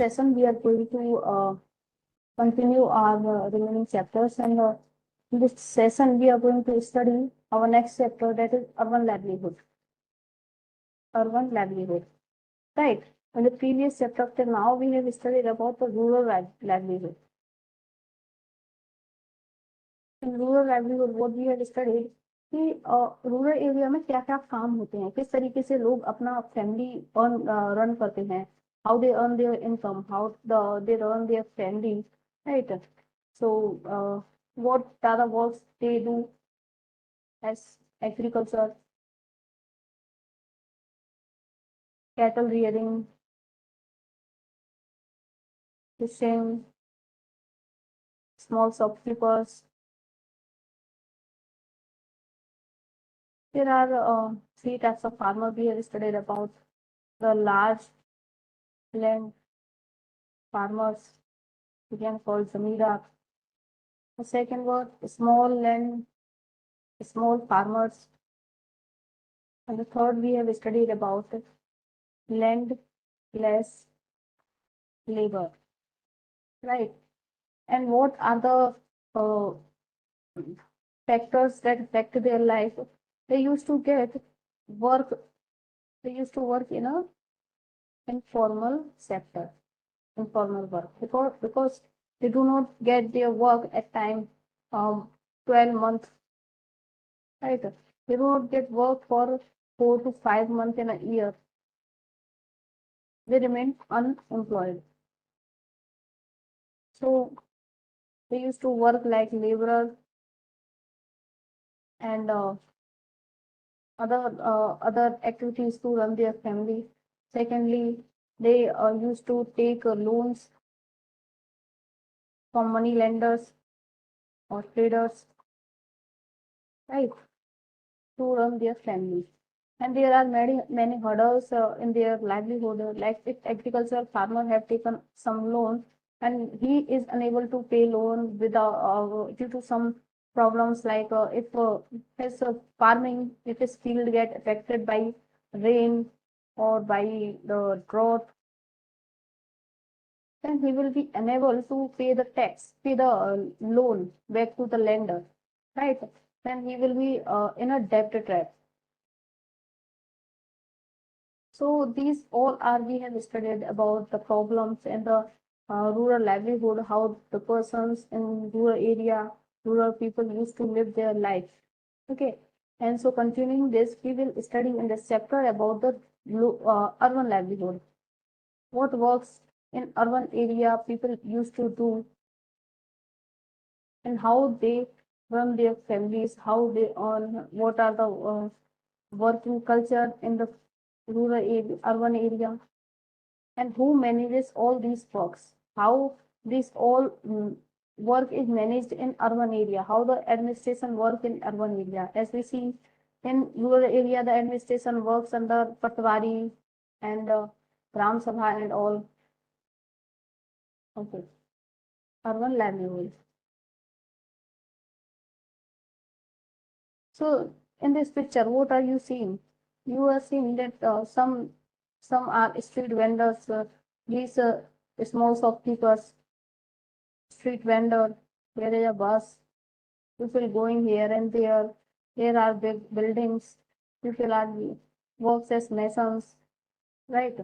session, we are going to continue our remaining chapters, and in this session, we are going to study our next chapter, that is urban livelihood. Urban livelihood, right? In the previous chapter till now, we have studied about the rural livelihood. In rural livelihood, what we have studied कि rural area में क्या क्या काम होते हैं, किस तरीके से लोग अपना फैमिली रन करते हैं, how they earn their income, how they run their family, right? So what are the works they do as agriculture, cattle rearing, fishing, small shopkeepers. There are three types of farmer we have studied about: the large land farmers, we can call zamindar. The second word, small land, small farmers. And the third we have studied about land less labor, right? And what are the factors that affect their life? They used to work. They used to work in a informal sector, informal work, because they do not get their work at time 12 months, right? They do not get work for 4 to 5 months in a year. They remain unemployed. So they used to work like laborers and other activities to run their family. Secondly, they used to take loans from money lenders or traders, right, to run their family. And there are many hurdles in their livelihood. Like if agricultural farmer have taken some loan and he is unable to pay loan without due to some problems, like if his farming, if his field get affected by rain or by the drought, then he will be unable to pay the loan back to the lender, right? Then he will be in a debt trap. So these all are we have studied about the problems in the rural livelihood, how the persons in rural area, rural people used to live their life. Okay, and so continuing this, we will study in this chapter about the urban livelihood. What works in urban area people used to do, and how they run their families, how they earn, what are the working culture in the rural area, urban area, and who manages all these works, how this all work is managed in urban area, how the administration work in urban area. As we see in rural area, the administration works under patwari and gram sabha and all. Okay, urban livelihood. So in this picture, what are you seeing? You are seeing that some are street vendors, these small shopkeepers, street vendor. There is a bus. People going here and there. There are big buildings. People are works as masons, right?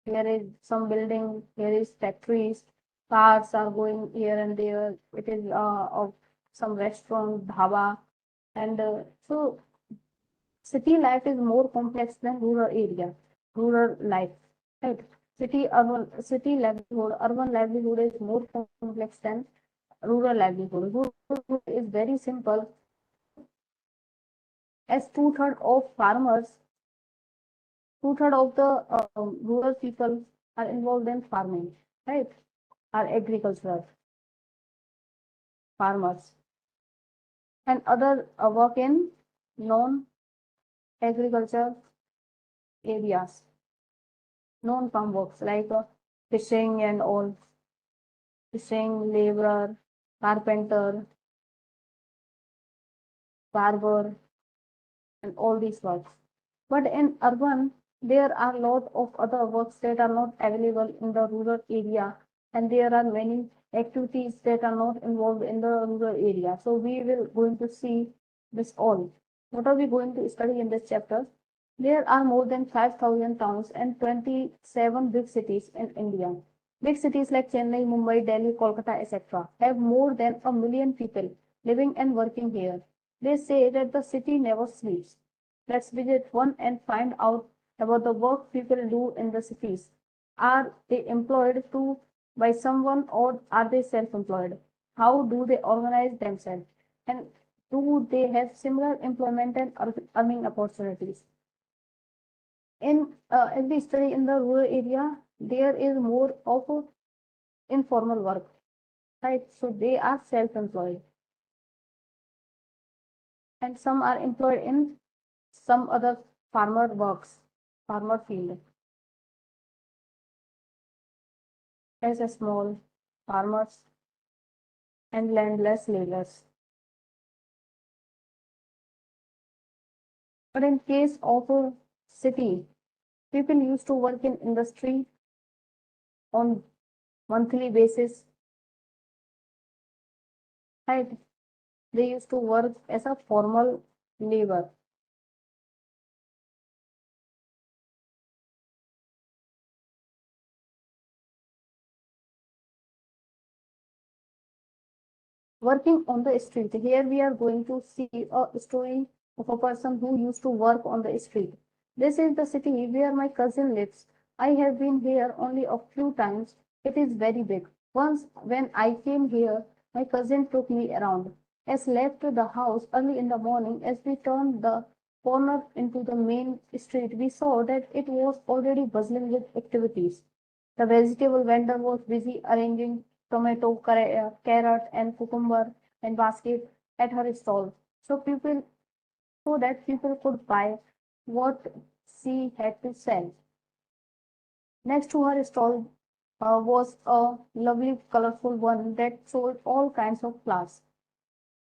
There is some building. There is factories. Cars are going here and there. It is of some restaurant, dhaba, and so city life is more complex than rural area, rural life, right? City livelihood, urban livelihood is more complex than rural livelihood. Rural is very simple, as two-third of the rural people are involved in farming, right? Are agricultural farmers, and other work in non-agriculture areas, non-farm works like fishing and all, fishing, laborer, carpenter, barber, and all these works. But in urban, There are a lot of other works that are not available in the rural area, and there are many activities that are not involved in the rural area. So we will going to see this all. What are we going to study in this chapter? There are more than 5,000 towns and 27 big cities in India. Big cities like Chennai, Mumbai, Delhi, Kolkata, etc. have more than a million people living and working here. They say that the city never sleeps. Let's visit one and find out about the work people do in the cities. Are they employed to by someone or are they self-employed? How do they organize themselves? And do they have similar employment and earning opportunities? As we study in the rural area, there is more of a informal work, right? So they are self-employed, and some are employed in some other farmer works, farmer field, as a small farmers and landless laborers. But in case of a city, people used to work in industry on monthly basis, right? They used to work as a formal labor. Working on the street. Here we are going to see a story of a person who used to work on the street. This is the city where my cousin lives. I have been here only a few times. It is very big. Once when I came here, my cousin took me around. As left the house early in the morning, as we turned the corner into the main street, we saw that it was already buzzing with activities. The vegetable vendor was busy arranging tomato, carrot, and cucumber in basket at her stall. So that people could buy what she had to sell. Next to her stall was a lovely, colorful one that sold all kinds of flowers.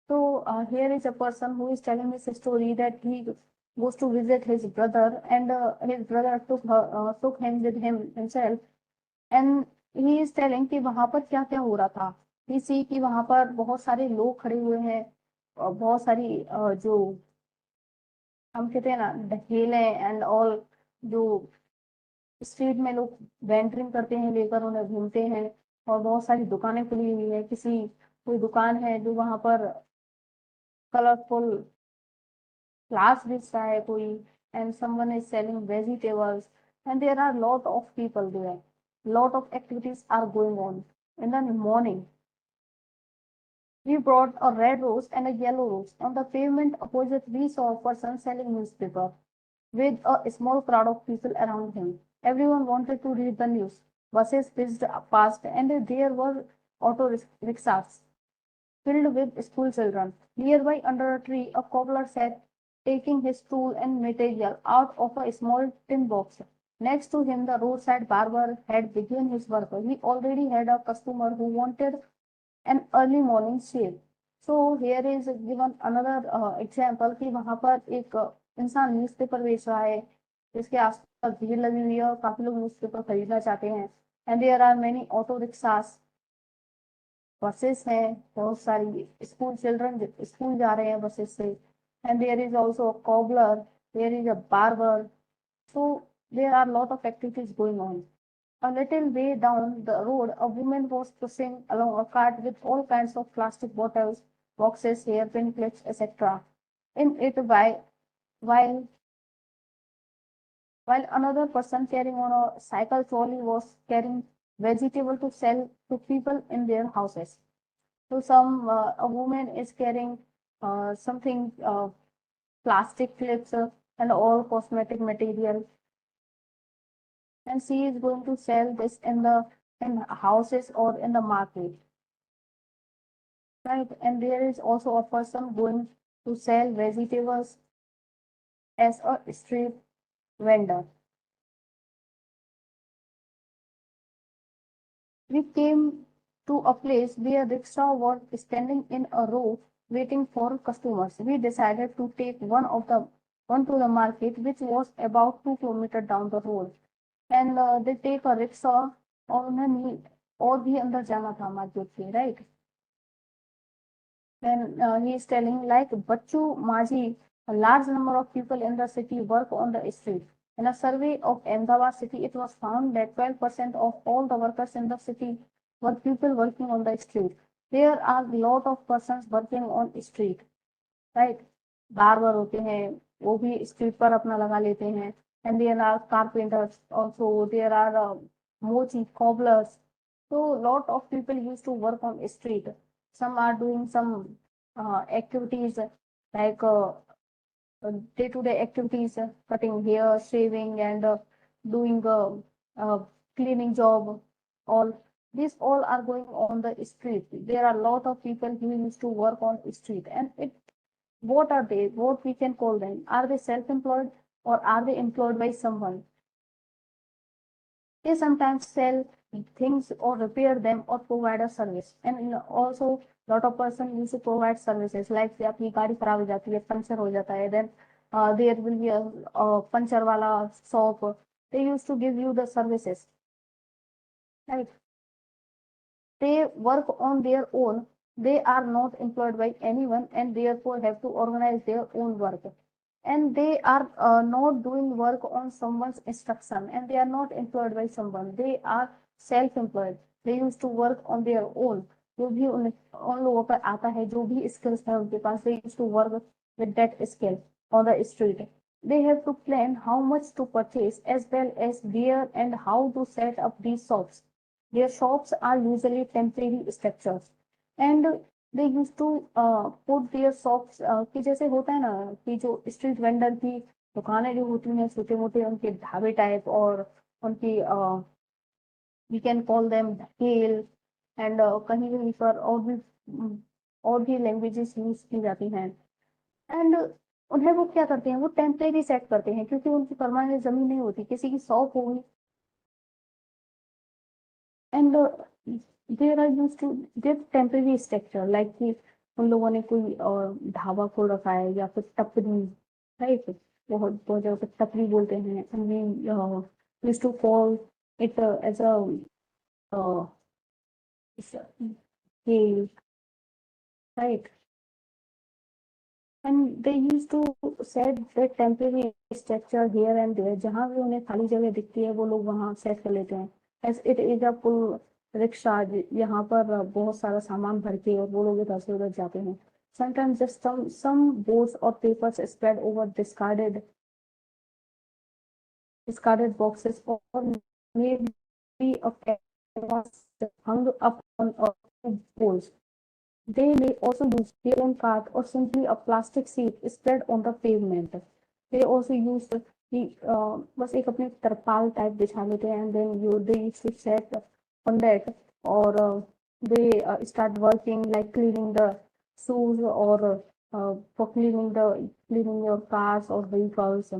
So here is a person who is telling this story that he goes to visit his brother, and his brother took him with himself. And he is telling कि वहां पर क्या क्या हो रहा था. ही सी कि वहां पर बहुत सारे लोग खड़े हुए हैं और बहुत सारी जो हम कहते हैं ना ढकेले एंड ऑल, जो स्ट्रीट में लोग वेंटरिंग करते हैं लेकर उन्हें घूमते हैं. और बहुत सारी दुकानें खुली हुई है. कोई दुकान है जो वहां पर कलरफुल फ्लावर्स बेच रहा है कोई, and someone is selling vegetables, and there are lot of people there. Lot of activities are going on. In the morning, we brought a red rose and a yellow rose. On the pavement opposite, we saw a person selling newspaper with a small crowd of people around him. Everyone wanted to read the news. Buses whizzed past, and there were auto rickshaws filled with school children. Nearby, under a tree, a cobbler sat, taking his tool and material out of a small tin box. Next to him, the roadside barber had begun his work. He already had a customer who wanted an early morning shave. So here is given another example कि वहां पर एक इंसान newspaper बेच रहा है, जिसके आसपास भीड़ लगी हुई है और काफी लोग न्यूज़पेपर खरीदना चाहते हैं. And there are many auto rickshaws, buses हैं, बहुत सारी स्कूल चिल्ड्रन स्कूल जा रहे हैं बसेस से. And there is also a cobbler, there is a barber. So there are a lot of activities going on. A little way down the road, a woman was pushing along a cart with all kinds of plastic bottles, boxes, hairpin clips, etc. In it, while while another person carrying on a cycle trolley was carrying vegetable to sell to people in their houses. So a woman is carrying something, plastic clips, and all cosmetic material, and she is going to sell this in houses or in the market, right? And there is also a person going to sell vegetables as a street vendor. We came to a place where rickshaw were standing in a row waiting for customers. We decided to take one of the onto the market, which was about 2 kilometers down the road. And they take a rickshaw, और उन्हें और भी अंदर जाना था market के, right? Then he is telling like Bachchu Maji, a large number of people in the city work on the street. In a survey of Ahmedabad city, it was found that 12% of all the workers in the city were people working on the street. There are a lot of persons working on street, right? Barber होते हैं, वो भी street पर अपना लगा लेते हैं. And there are carpenters also. There are mochi cobblers. So lot of people used to work on street. Some are doing some activities like day-to-day activities, cutting hair, shaving, and doing uh, cleaning job. All these all are going on the street. There are a lot of people who used to work on street, and it what are they? What we can call them? Are they self-employed or are they employed by someone? They sometimes sell things or repair them or provide a service. And also lot of person used to provide services like आपकी गाड़ी खराब हो जाती है, puncture हो जाता है, then there will be a puncture वाला shop. They used to give you the services, right? They work on their own. They are not employed by anyone and therefore have to organize their own work. And they are not doing work on someone's instruction, and they are not employed by someone. They are self-employed. They used to work on their own. जो भी उन लोगों पर आता है, जो भी skills है उनके पास, they used to work with that skill on the street. They have to plan how much to purchase as well as where and how to set up these shops. Their shops are usually temporary structures, and they used to put their shops कि जैसे होता है ना कि जो street vendor की दुकानें जो होती हैं छोटे मोटे, उनके ढाबे टाइप, और उनकी we can call them ढकेल, एंड कहीं कहीं पर और भी लैंग्वेजेस यूज की जाती हैं. एंड उन्हें वो क्या करते हैं, वो टेम्परेरी सेट करते हैं क्योंकि उनकी परमानेंट जमीन नहीं होती, किसी की शॉप होगी. And there are use to there temporary structure like कि उन लोगों ने कोई ढाबा खोल रखा है या फिर टपरी, राइट? बहुत बहुत जगह पे टपरी बोलते हैं. And we use to call it as a scale, right? And they used to set the temporary structure here and there. जहाँ भी उन्हें खाली जगह दिखती है वो लोग वहाँ सेट कर लेते हैं. As it is a pull rickshaw, यहाँ पर बहुत सारा सामान भर के और वो लोग इधर से उधर जाते हैं. Sometimes just some boards or papers spread over discarded boxes or maybe a canvas hung up on poles. They may also use their own cart or simply a plastic sheet spread on the pavement. They also use बस एक अपने तरपाल type बिछा लेते हैं, and then they used to set on that, or they start working like cleaning the shoes, or for cleaning your cars or vehicles.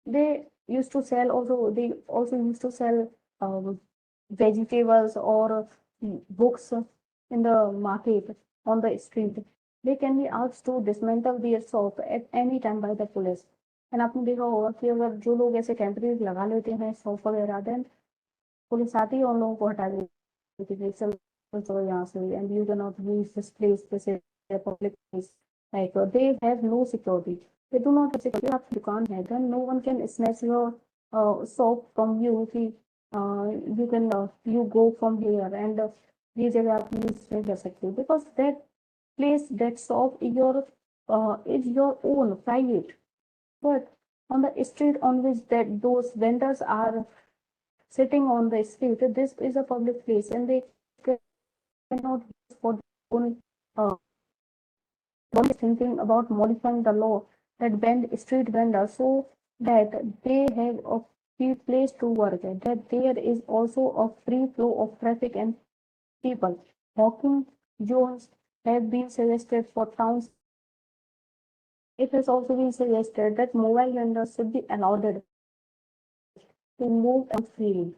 They used to sell also. They also used to sell vegetables or books in the market on the street. They can be asked to dismantle their shop at any time by the police. And आपने देखा होगा कि अगर जो लोग ऐसे temporary लगा लेते हैं शॉप वगैरह, देन पुलिस आती है उन लोगों को हटा देती है, चलो यहाँ से, and you can not use this place, this is public place. Like they have no security. They do not have security. आपकी दुकान है, then no one can snatch your shop from you. कि you can you go from here, and ये जगह आप use नहीं कर सकते, because that place, that shop is your own private. But on the street on which that those vendors are sitting on the street, this is a public place, and they cannot use for their own. One is thinking about modifying the law that banned street vendors so that they have a free place to work, that there is also a free flow of traffic and people. Walking zones have been suggested for towns. It has also been suggested that mobile vendors should be allowed to move freely.